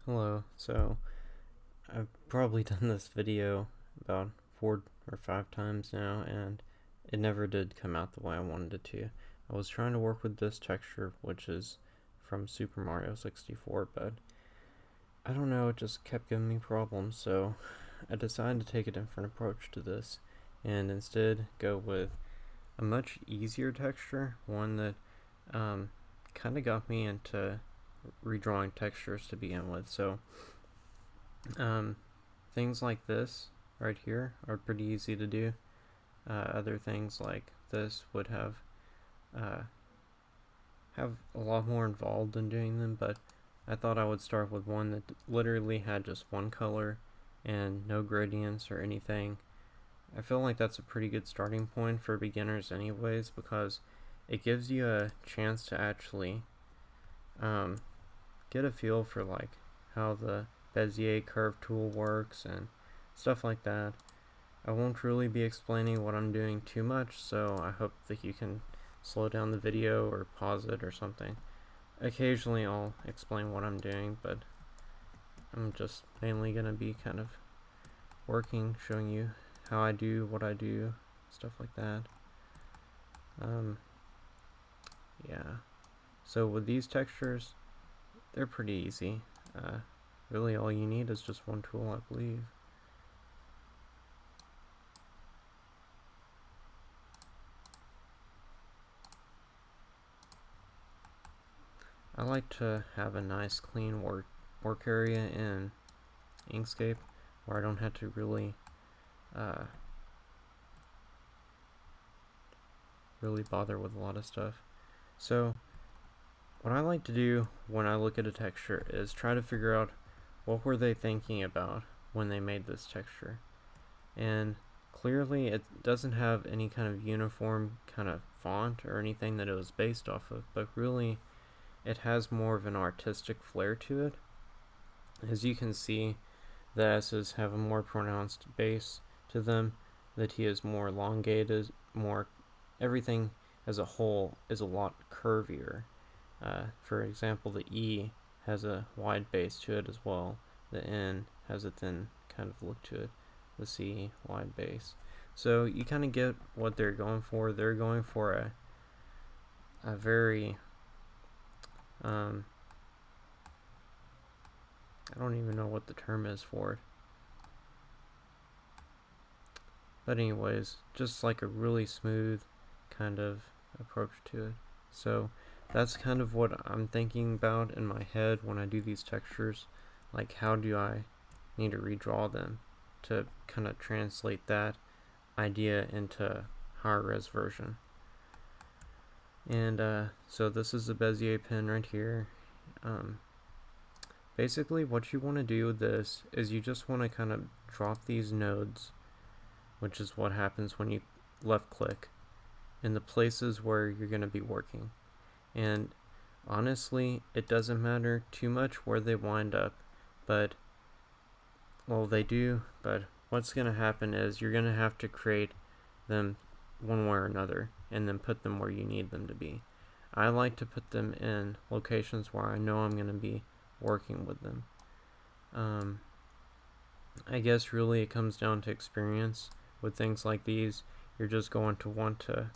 Hello. So I've probably done this video about 4 or 5 times now, and it never did come out the way I wanted it to. I was trying to work with this texture, which is from Super Mario 64, but I don't know, it just kept giving me problems, so I decided to take a different approach to this and instead go with a much easier texture, one that kind of got me into redrawing textures to begin with. So um, things like this right here are pretty easy to do. Other things like this would uh, have a lot more involved in doing them, but I thought I would start with one that literally had just one color and no gradients or anything. I feel like that's a pretty good starting point for beginners anyways, because it gives you a chance to actually um, get a feel for like how the Bezier curve tool works and stuff like that. I won't really be explaining what I'm doing too much, so I hope that you can slow down the video or pause it or something. Occasionally I'll explain what I'm doing, but I'm just mainly going to be kind of working, showing you how I do what I do, stuff like that. Yeah. So with these textures, they're pretty easy. Really all you need is just one tool, I believe. I like to have a nice clean work area in Inkscape where I don't have to really bother with a lot of stuff. So what I like to do when I look at a texture is try to figure out what were they thinking about when they made this texture. And clearly it doesn't have any kind of uniform kind of font or anything that it was based off of, but really it has more of an artistic flair to it. As you can see, the S's have a more pronounced bass to them, the T is more elongated, more everything as a whole is a lot curvier. For example, the E has a wide bass to it as well. The N has a thin kind of look to it. The C, wide bass. So you kind of get what they're going for. They're going for a very I don't even know what the term is for it. But anyways, just like a really smooth kind of approach to it. So that's kind of what I'm thinking about in my head when I do these textures. Like, how do I need to redraw them to kind of translate that idea into higher res version. And so this is the Bezier pen right here. Basically what you want to do with this is you just want to kind of drop these nodes, which is what happens when you left click, in the places where you're going to be working. And honestly, it doesn't matter too much where they wind up, but, well, they do, but what's going to happen is you're going to have to create them one way or another and then put them where you need them to be. I like to put them in locations where I know I'm going to be working with them. I guess really it comes down to experience. With things like these, you're just going to want to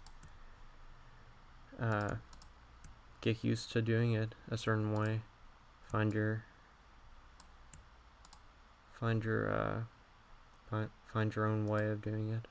get used to doing it a certain way. Find your own way of doing it.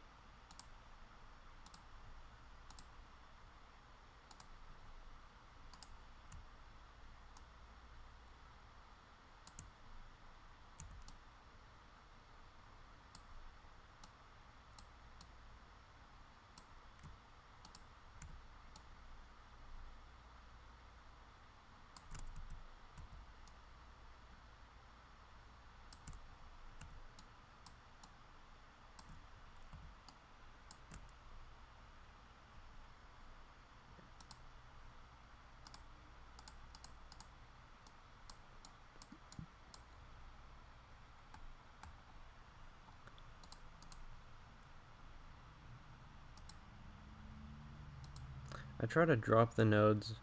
I try to drop the nodes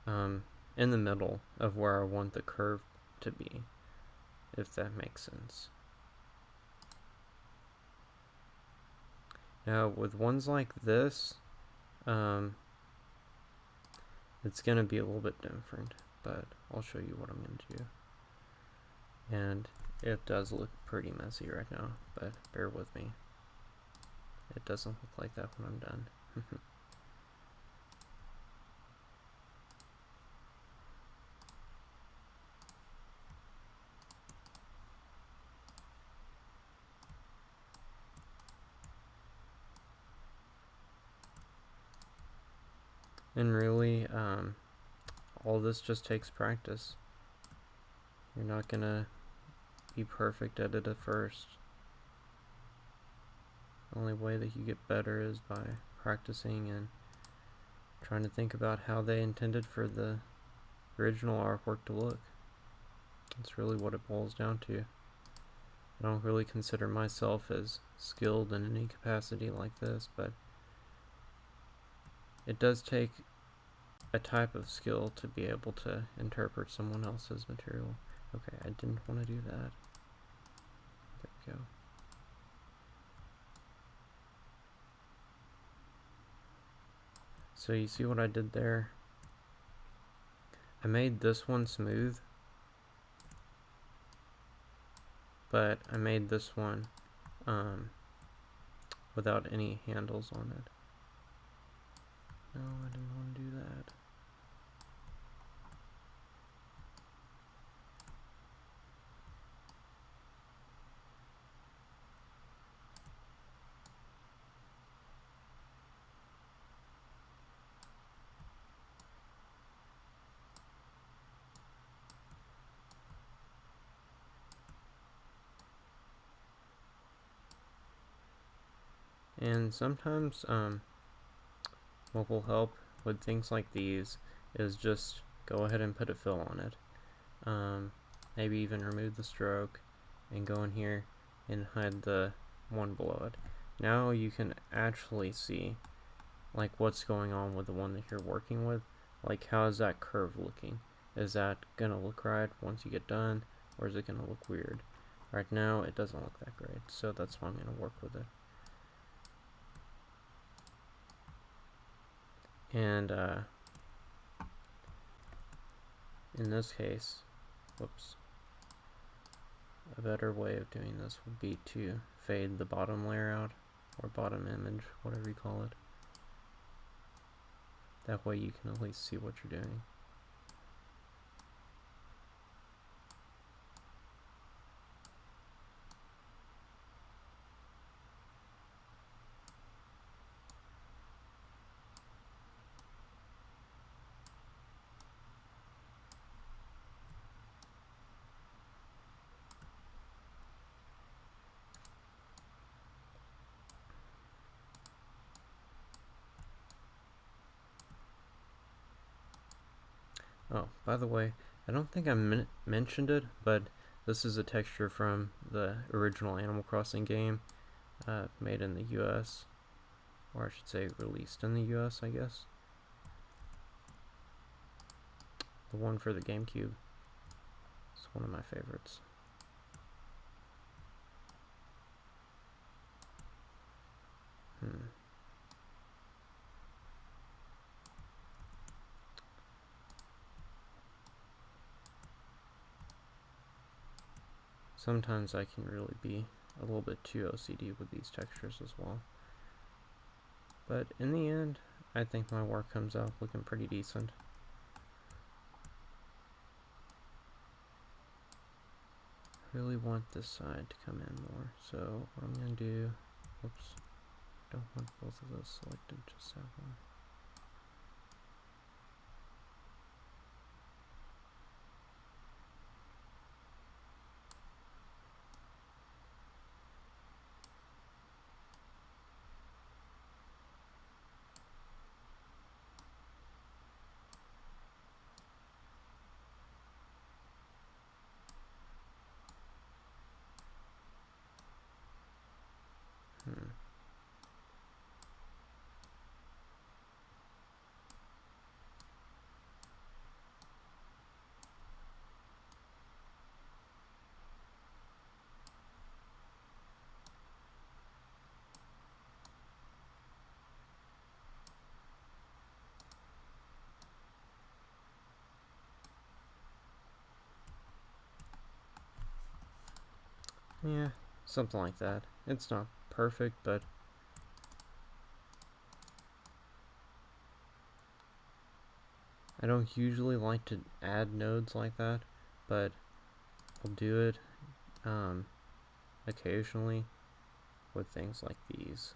in the middle of where I want the curve to be. if that makes sense. Now with ones like this, it's gonna be a little bit different, but I'll show you what I'm gonna do. And it does look pretty messy right now, but bear with me. It doesn't look like that when I'm done. And really, all this just takes practice. You're not gonna be perfect at it at first. The only way that you get better is by practicing and trying to think about how they intended for the original artwork to look. That's really what it boils down to. I don't really consider myself as skilled in any capacity like this, but it does take a type of skill to be able to interpret someone else's material. Okay, I didn't want to do that. There we go. So you see what I did there? I made this one smooth, but I made this one without any handles on it. No, I didn't want to do that. And sometimes what will help with things like these is just go ahead and put a fill on it. Maybe even remove the stroke and go in here and hide the one below it. Now you can actually see like what's going on with the one that you're working with. Like, how is that curve looking? Is that gonna look right once you get done, or is it gonna look weird? Right now it doesn't look that great, so that's why I'm gonna work with it. And in this case, whoops, a better way of doing this would be to fade the bottom layer out, or bottom image, whatever you call it. That way you can at least see what you're doing. Oh, by the way, I don't think I mentioned it, but this is a texture from the original Animal Crossing game, made in the US, or I should say released in the US, I guess. The one for the GameCube. It's one of my favorites. Sometimes I can really be a little bit too OCD with these textures as well. But in the end, I think my work comes out looking pretty decent. Really want this side to come in more, so what I'm going to do, oops, don't want both of those selected, just have one. Yeah, something like that. It's not perfect, but I don't usually like to add nodes like that, but I'll do it occasionally with things like these.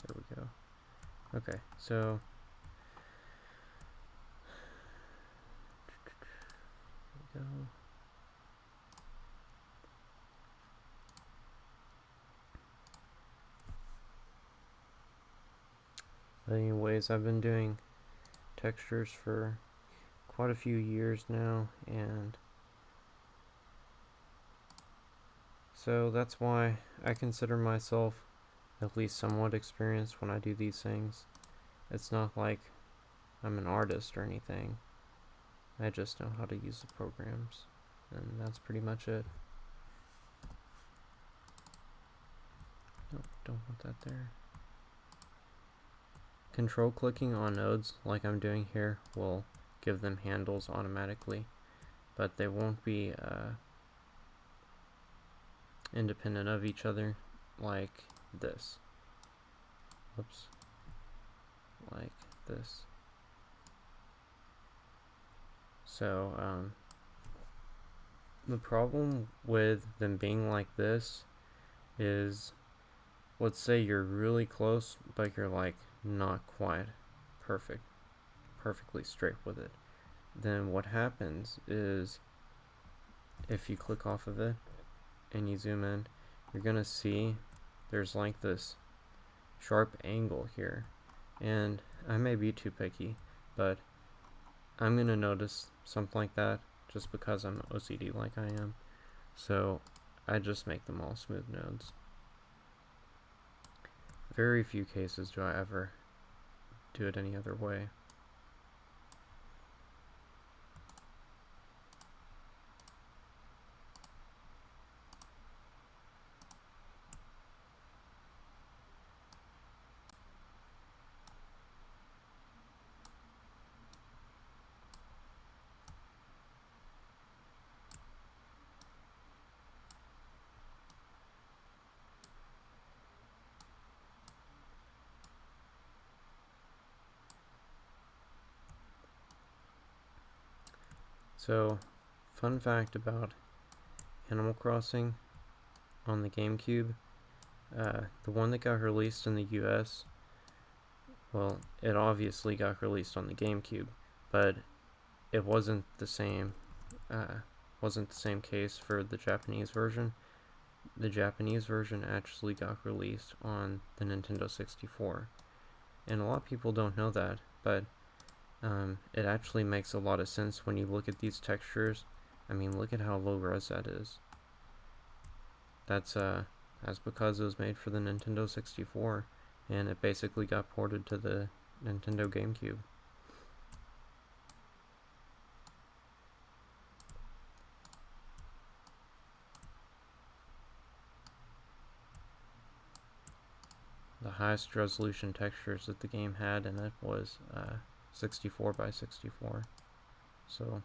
There we go. Okay, so there we go. Anyways, I've been doing textures for quite a few years now, and so that's why I consider myself at least somewhat experienced when I do these things. It's not like I'm an artist or anything. I just know how to use the programs, and that's pretty much it. Nope, don't want that there. Control clicking on nodes like I'm doing here will give them handles automatically, but they won't be independent of each other like this. Whoops. Like this. So the problem with them being like this is, let's say you're really close, but you're like not quite perfectly straight with it. Then what happens is, if you click off of it and you zoom in, you're gonna see there's like this sharp angle here, and I may be too picky, but I'm gonna notice something like that just because I'm OCD like I am. So I just make them all smooth nodes. Very few cases do I ever do it any other way. So, fun fact about Animal Crossing on the GameCube, the one that got released in the US, well, it obviously got released on the GameCube, but it wasn't the same case for the Japanese version. The Japanese version actually got released on the Nintendo 64, and a lot of people don't know that, but it actually makes a lot of sense when you look at these textures. I mean, look at how low res that is. That's because it was made for the Nintendo 64, and it basically got ported to the Nintendo GameCube. The highest resolution textures that the game had in it was 64 by 64. So,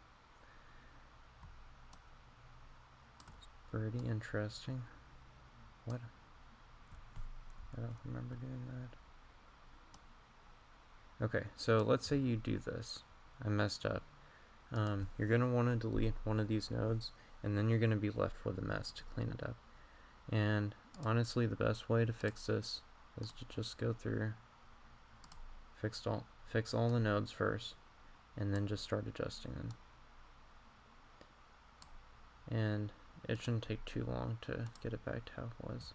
it's pretty interesting. What? I don't remember doing that. Okay, so let's say you do this. I messed up. You're going to want to delete one of these nodes, and then you're going to be left with a mess to clean it up. And honestly, the best way to fix this is to just go through, fix all the nodes first, and then just start adjusting them. And it shouldn't take too long to get it back to how it was.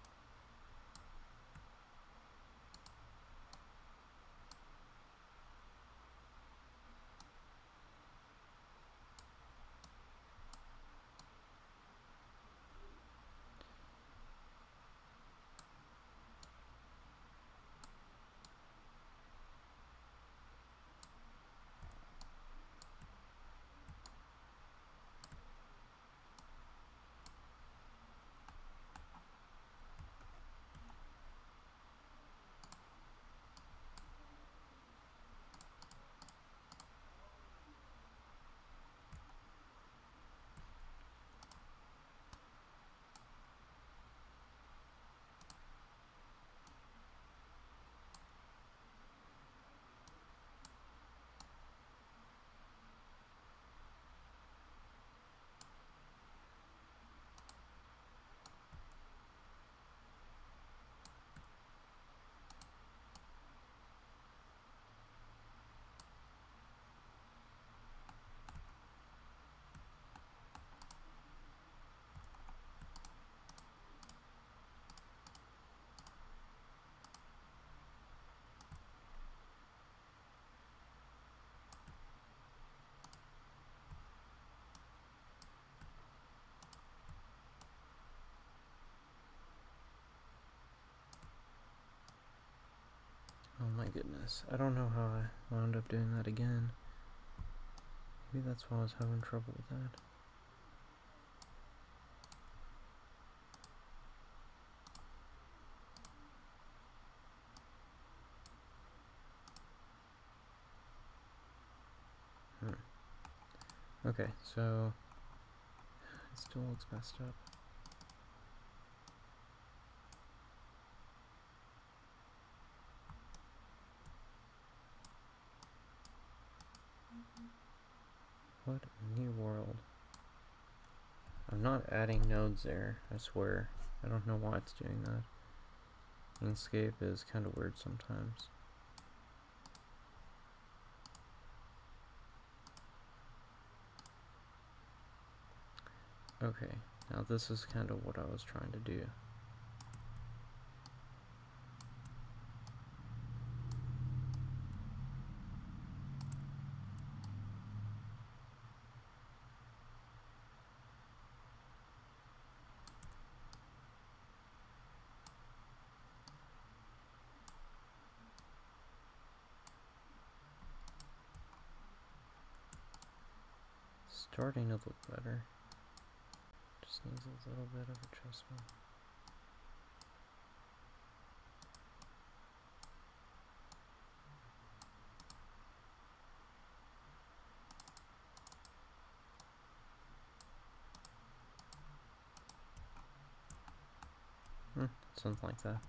my goodness. I don't know how I wound up doing that again. Maybe that's why I was having trouble with that. Okay, so it still looks messed up. What a new world. I'm not adding nodes there, I swear. I don't know why it's doing that. Inkscape is kind of weird sometimes. Okay, now this is kind of what I was trying to do. Starting to look better. Just needs a little bit of adjustment. Something like that.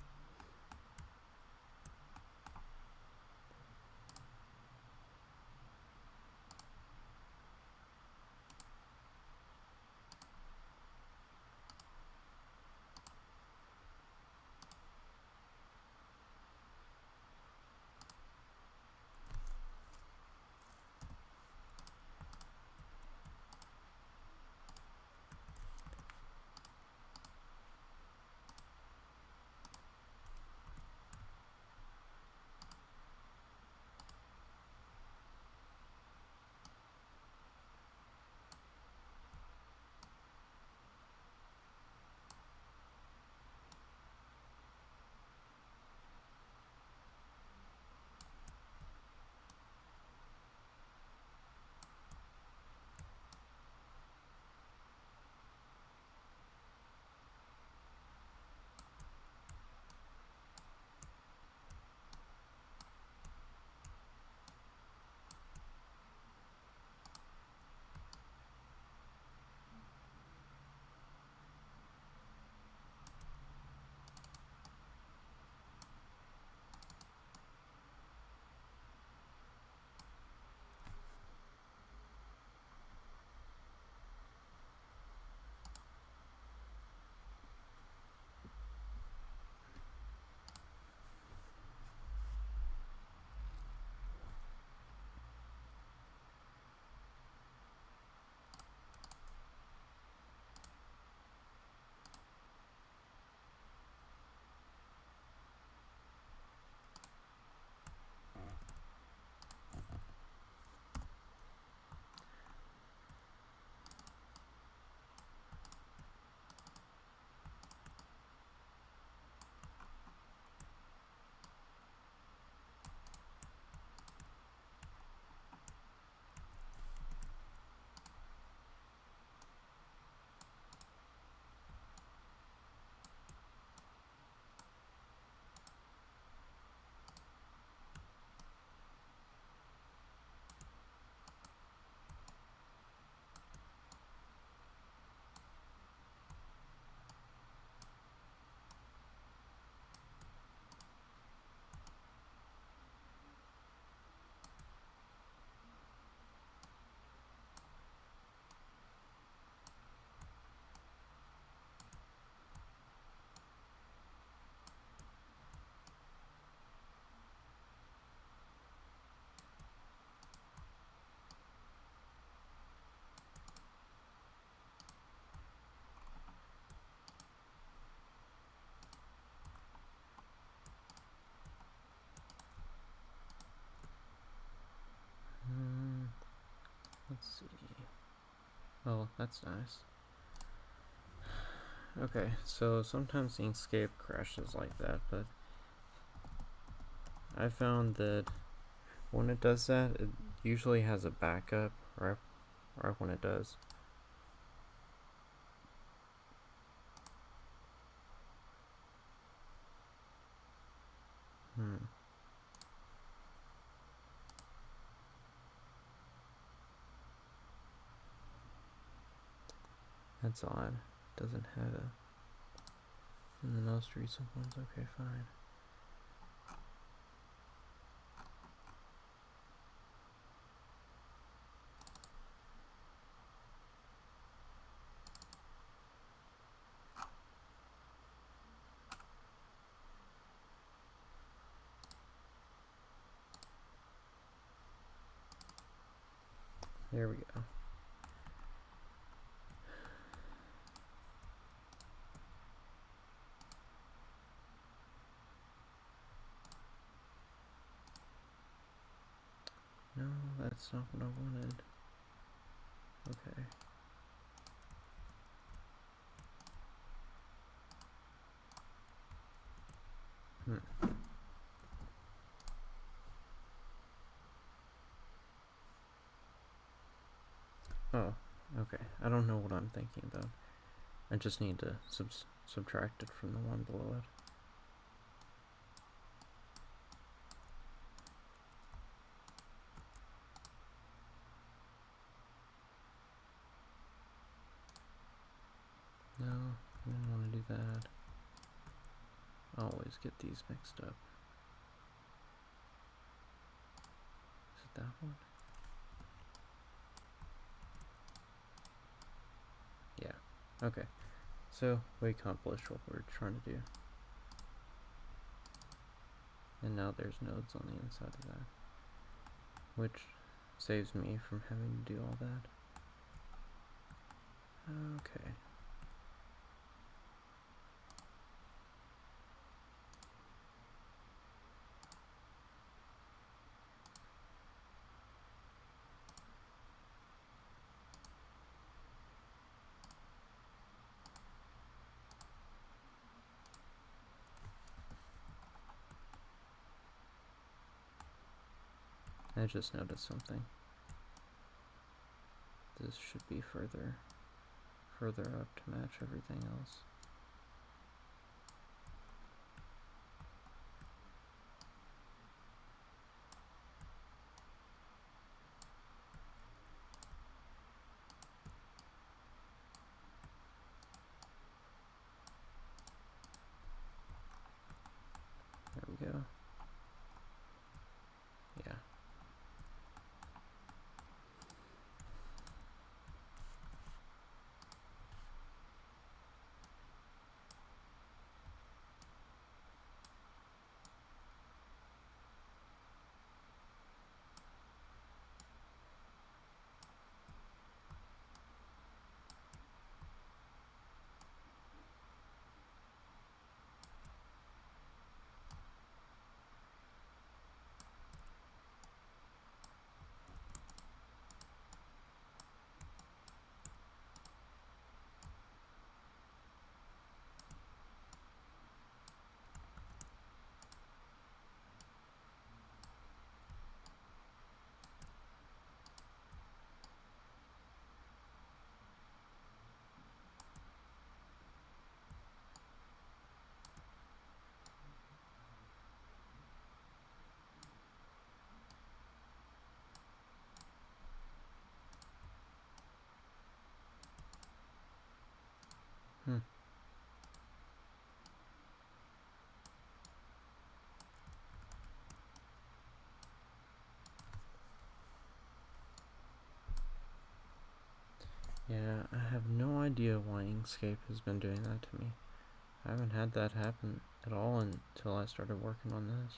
Let's see. Oh, that's nice. Okay, so sometimes Inkscape crashes like that, but I found that when it does that, it usually has a backup right when it does. That's odd. Doesn't have a in the most recent ones. Okay, fine. There we go. No, that's not what I wanted. Okay. Oh, okay. I don't know what I'm thinking about. I just need to subtract it from the one below it. No, I didn't want to do that. I always get these mixed up. Is it that one? Yeah, okay. So, we accomplished what we're trying to do. And now there's nodes on the inside of that, which saves me from having to do all that. Okay. I just noticed something. This should be further up to match everything else. There we go. Yeah. Yeah, I have no idea why Inkscape has been doing that to me. I haven't had that happen at all until I started working on this.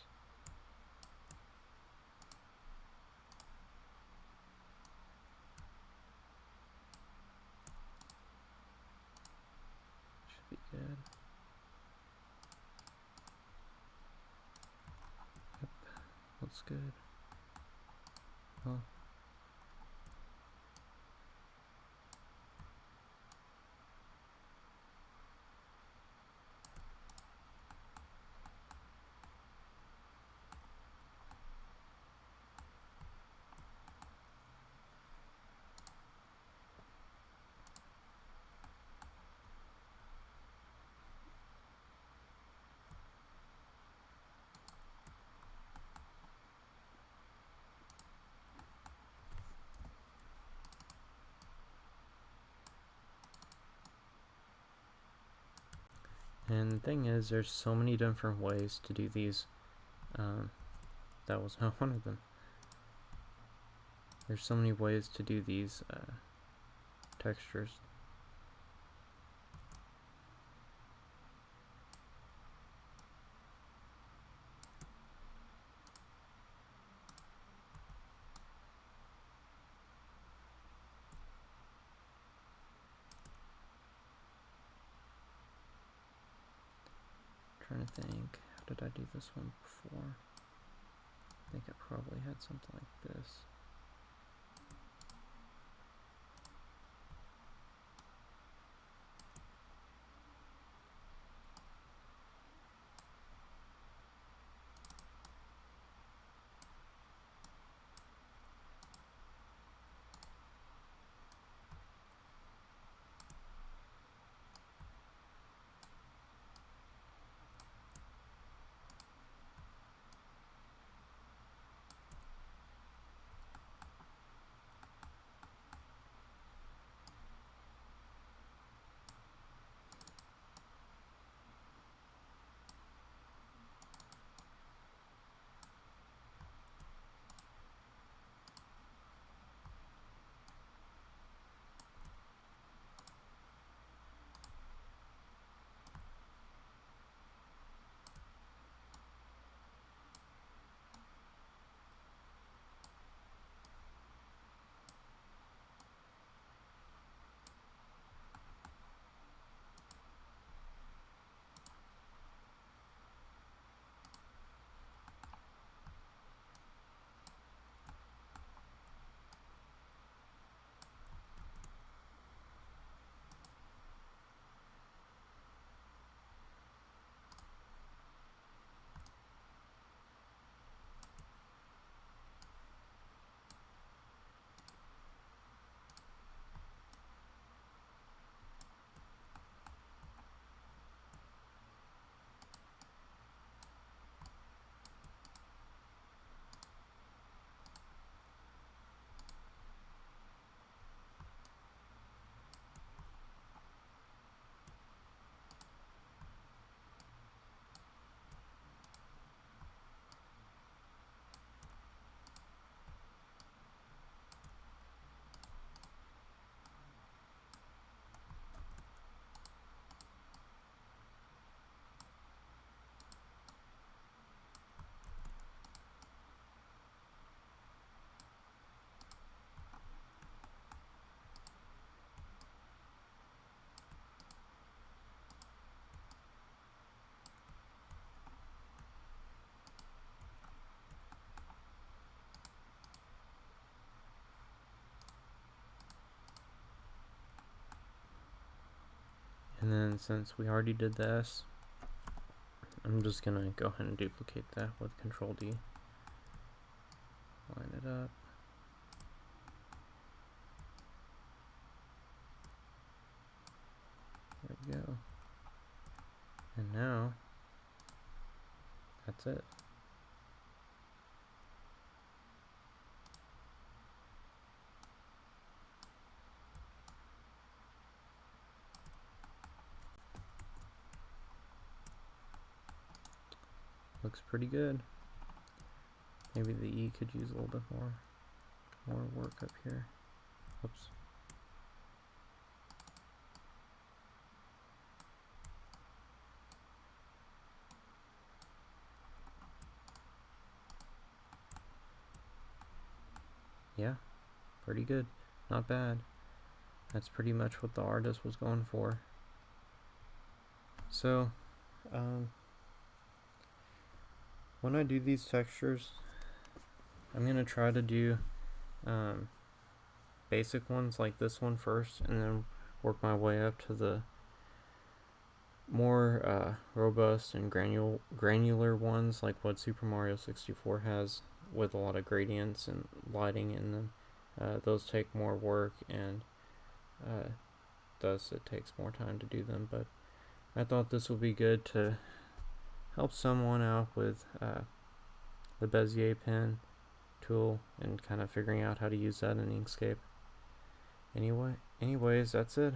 Should be good. Yep, looks good. Well, And the thing is, there's so many different ways to do these. That was not one of them. There's so many ways to do these textures. Trying to think, how did I do this one before? I think I probably had something like this. And then since we already did this, I'm just gonna go ahead and duplicate that with Control D. Line it up. There we go. And now, that's it. Looks pretty good. Maybe the E could use a little bit more work up here. Oops. Yeah, pretty good. Not bad. That's pretty much what the artist was going for. So, when I do these textures, I'm going to try to do basic ones like this one first, and then work my way up to the more robust and granular ones like what Super Mario 64 has, with a lot of gradients and lighting in them. Those take more work, and thus it takes more time to do them, but I thought this would be good to help someone out with the Bezier pen tool and kind of figuring out how to use that in Inkscape. Anyways, that's it.